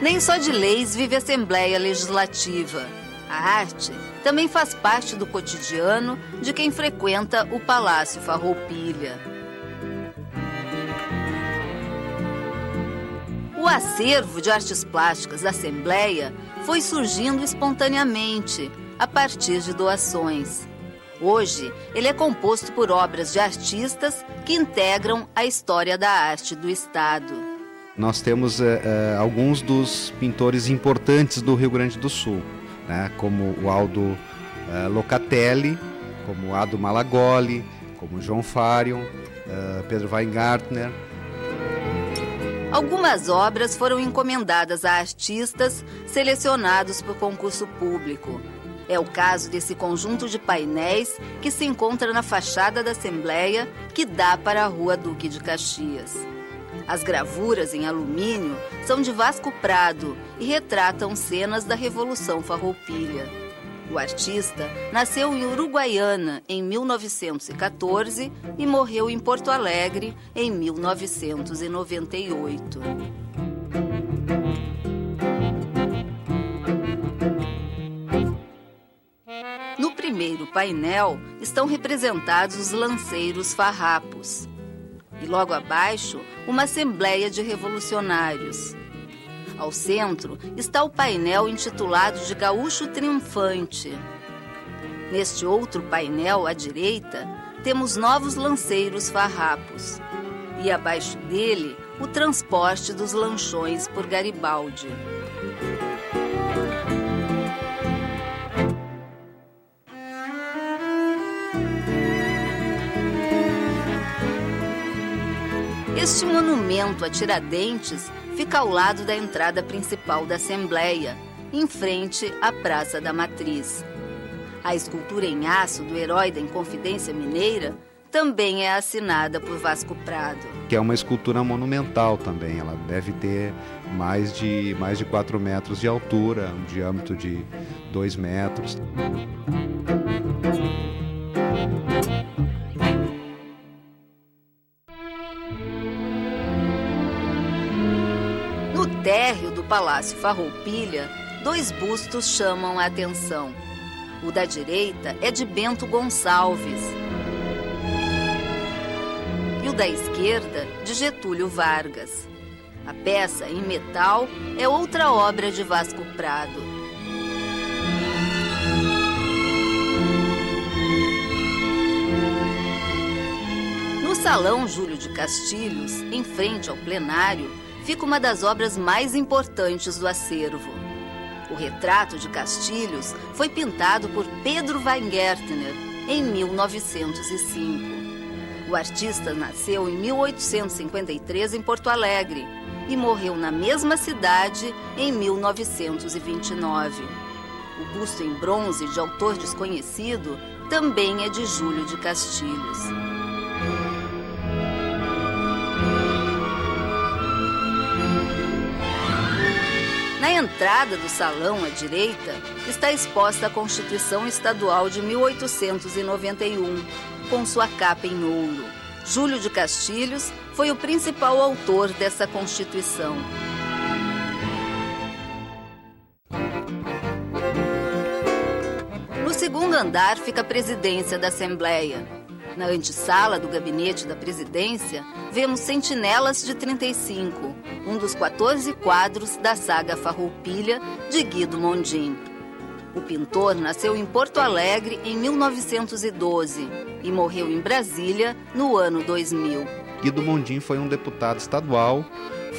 Nem só de leis vive a Assembleia Legislativa. A arte também faz parte do cotidiano de quem frequenta o Palácio Farroupilha. O acervo de artes plásticas da Assembleia foi surgindo espontaneamente, a partir de doações. Hoje, ele é composto por obras de artistas que integram a história da arte do Estado. Nós temos alguns dos pintores importantes do Rio Grande do Sul, né, como o Aldo Locatelli, como o Ado Malagoli, como João Farion, Pedro Weingartner. Algumas obras foram encomendadas a artistas selecionados por concurso público. É o caso desse conjunto de painéis que se encontra na fachada da Assembleia, que dá para a Rua Duque de Caxias. As gravuras em alumínio são de Vasco Prado e retratam cenas da Revolução Farroupilha. O artista nasceu em Uruguaiana em 1914 e morreu em Porto Alegre em 1998. No primeiro painel estão representados os lanceiros farrapos. E logo abaixo, uma assembleia de revolucionários. Ao centro está o painel intitulado de Gaúcho Triunfante. Neste outro painel, à direita, temos novos lanceiros farrapos. E abaixo dele, o transporte dos lanchões por Garibaldi. Este monumento a Tiradentes fica ao lado da entrada principal da Assembleia, em frente à Praça da Matriz. A escultura em aço do herói da Inconfidência Mineira também é assinada por Vasco Prado. Que é uma escultura monumental também, ela deve ter mais de 4 metros de altura, um diâmetro de 2 metros. No térreo do Palácio Farroupilha, 2 bustos chamam a atenção. O da direita é de Bento Gonçalves e o da esquerda de Getúlio Vargas. A peça, em metal, é outra obra de Vasco Prado. No Salão Júlio de Castilhos, em frente ao plenário, fica uma das obras mais importantes do acervo. O retrato de Castilhos foi pintado por Pedro Weingartner em 1905. O artista nasceu em 1853 em Porto Alegre e morreu na mesma cidade em 1929. O busto em bronze de autor desconhecido também é de Júlio de Castilhos. Na entrada do salão à direita está exposta a Constituição Estadual de 1891, com sua capa em ouro. Júlio de Castilhos foi o principal autor dessa Constituição. No segundo andar fica a presidência da Assembleia. Na antessala do gabinete da presidência, vemos Sentinelas de 35, um dos 14 quadros da saga Farroupilha, de Guido Mondin. O pintor nasceu em Porto Alegre em 1912 e morreu em Brasília no ano 2000. Guido Mondin foi um deputado estadual,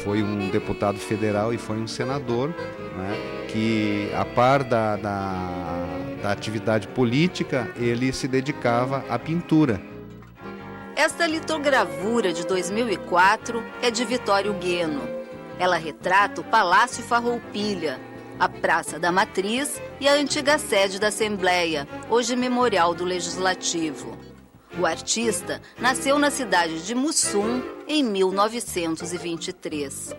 foi um deputado federal e foi um senador, né, que, a par da atividade política, ele se dedicava à pintura. Esta litogravura de 2004 é de Vitório Gueno. Ela retrata o Palácio Farroupilha, a Praça da Matriz e a antiga sede da Assembleia, hoje Memorial do Legislativo. O artista nasceu na cidade de Mussum em 1923.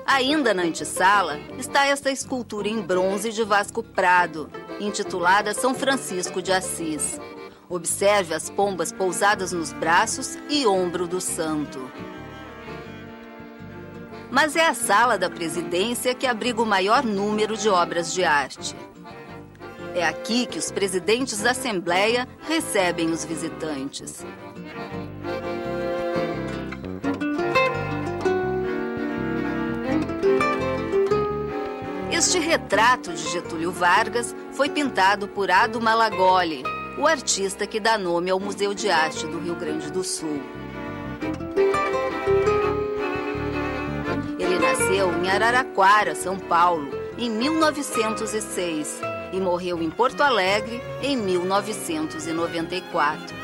Ainda na antessala está esta escultura em bronze de Vasco Prado, intitulada São Francisco de Assis. Observe as pombas pousadas nos braços e ombro do santo. Mas é a sala da presidência que abriga o maior número de obras de arte. É aqui que os presidentes da Assembleia recebem os visitantes. Este retrato de Getúlio Vargas foi pintado por Ado Malagoli, o artista que dá nome ao Museu de Arte do Rio Grande do Sul. Ele nasceu em Araraquara, São Paulo, em 1906 e morreu em Porto Alegre em 1994.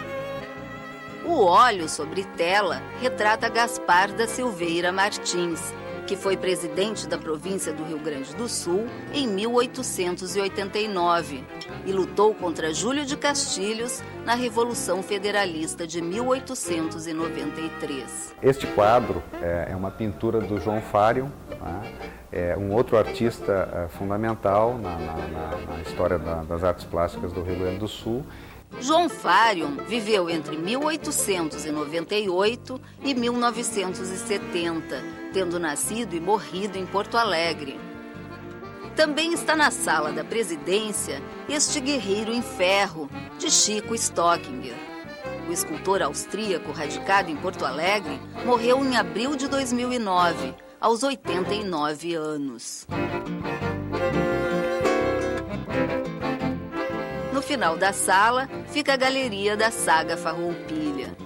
O óleo sobre tela retrata Gaspar da Silveira Martins, que foi presidente da província do Rio Grande do Sul em 1889 e lutou contra Júlio de Castilhos na Revolução Federalista de 1893. Este quadro é uma pintura do João Fárion, né? É um outro artista fundamental na história das artes plásticas do Rio Grande do Sul. João Fárion viveu entre 1898 e 1970, tendo nascido e morrido em Porto Alegre. Também está na sala da presidência este Guerreiro em Ferro, de Chico Stockinger. O escultor austríaco radicado em Porto Alegre morreu em abril de 2009, aos 89 anos. No final da sala fica a galeria da saga Farroupilha.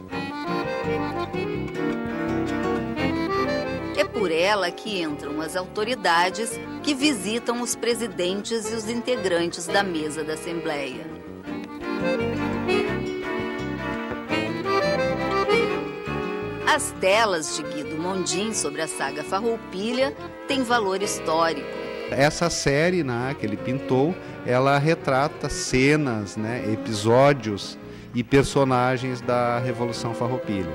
É por ela que entram as autoridades que visitam os presidentes e os integrantes da mesa da Assembleia. As telas de Guido Mondin sobre a saga Farroupilha têm valor histórico. Essa série, né, que ele pintou, ela retrata cenas, né, episódios e personagens da Revolução Farroupilha.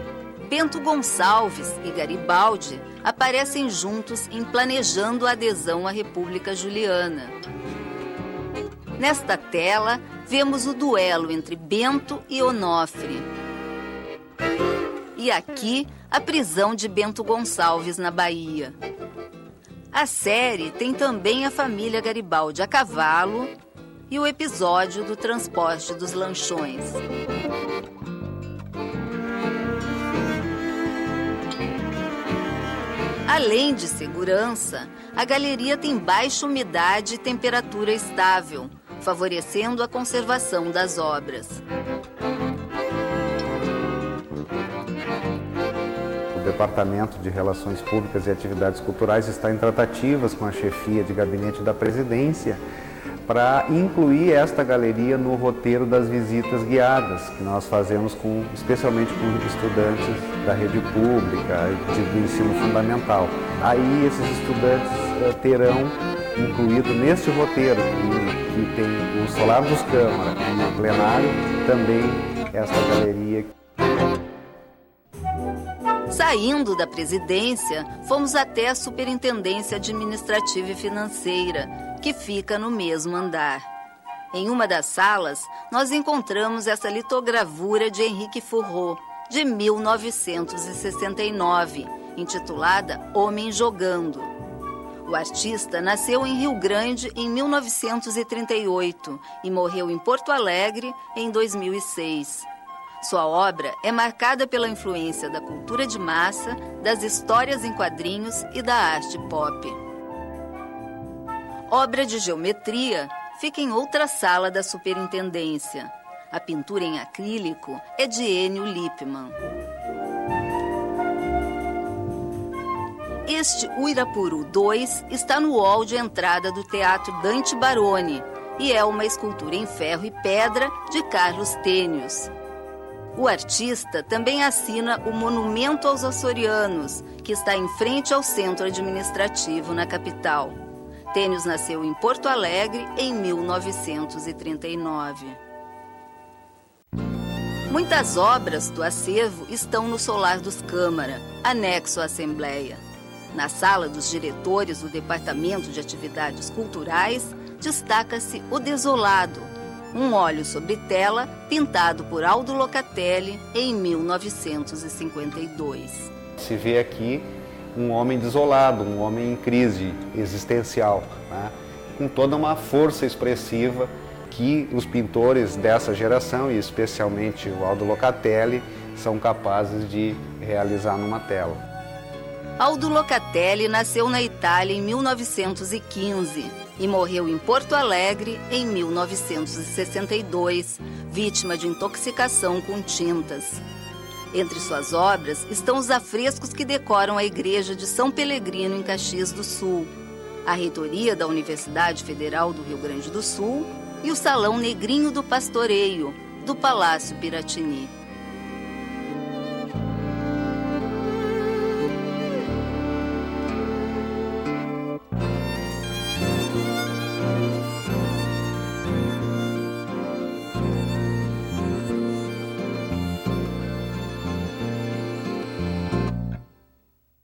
Bento Gonçalves e Garibaldi aparecem juntos em Planejando a Adesão à República Juliana. Nesta tela, vemos o duelo entre Bento e Onofre. E aqui, a prisão de Bento Gonçalves na Bahia. A série tem também a família Garibaldi a cavalo e o episódio do transporte dos lanchões. Além de segurança, a galeria tem baixa umidade e temperatura estável, favorecendo a conservação das obras. O Departamento de Relações Públicas e Atividades Culturais está em tratativas com a chefia de gabinete da presidência para incluir esta galeria no roteiro das visitas guiadas que nós fazemos especialmente com estudantes da rede pública do ensino fundamental. Aí esses estudantes terão incluído neste roteiro, que tem o Solar dos Câmara e no plenário, também esta galeria. Saindo da presidência, fomos até a Superintendência Administrativa e Financeira, que fica no mesmo andar. Em uma das salas, nós encontramos essa litogravura de Henrique Fourreau, de 1969, intitulada Homem Jogando. O artista nasceu em Rio Grande em 1938 e morreu em Porto Alegre em 2006. Sua obra é marcada pela influência da cultura de massa, das histórias em quadrinhos e da arte pop. Obra de geometria fica em outra sala da superintendência. A pintura em acrílico é de Enio Lippmann. Este Uirapuru II está no hall de entrada do Teatro Dante Baroni e é uma escultura em ferro e pedra de Carlos Tênios. O artista também assina o Monumento aos Açorianos, que está em frente ao centro administrativo na capital. Tênios nasceu em Porto Alegre em 1939. Muitas obras do acervo estão no Solar dos Câmara, anexo à Assembleia. Na sala dos diretores do Departamento de Atividades Culturais, destaca-se O Desolado, um óleo sobre tela pintado por Aldo Locatelli em 1952. Se vê aqui um homem desolado, um homem em crise existencial, né? Com toda uma força expressiva que os pintores dessa geração, e especialmente o Aldo Locatelli, são capazes de realizar numa tela. Aldo Locatelli nasceu na Itália em 1915 e morreu em Porto Alegre em 1962, vítima de intoxicação com tintas. Entre suas obras estão os afrescos que decoram a igreja de São Pelegrino, em Caxias do Sul, a reitoria da Universidade Federal do Rio Grande do Sul e o Salão Negrinho do Pastoreio, do Palácio Piratini.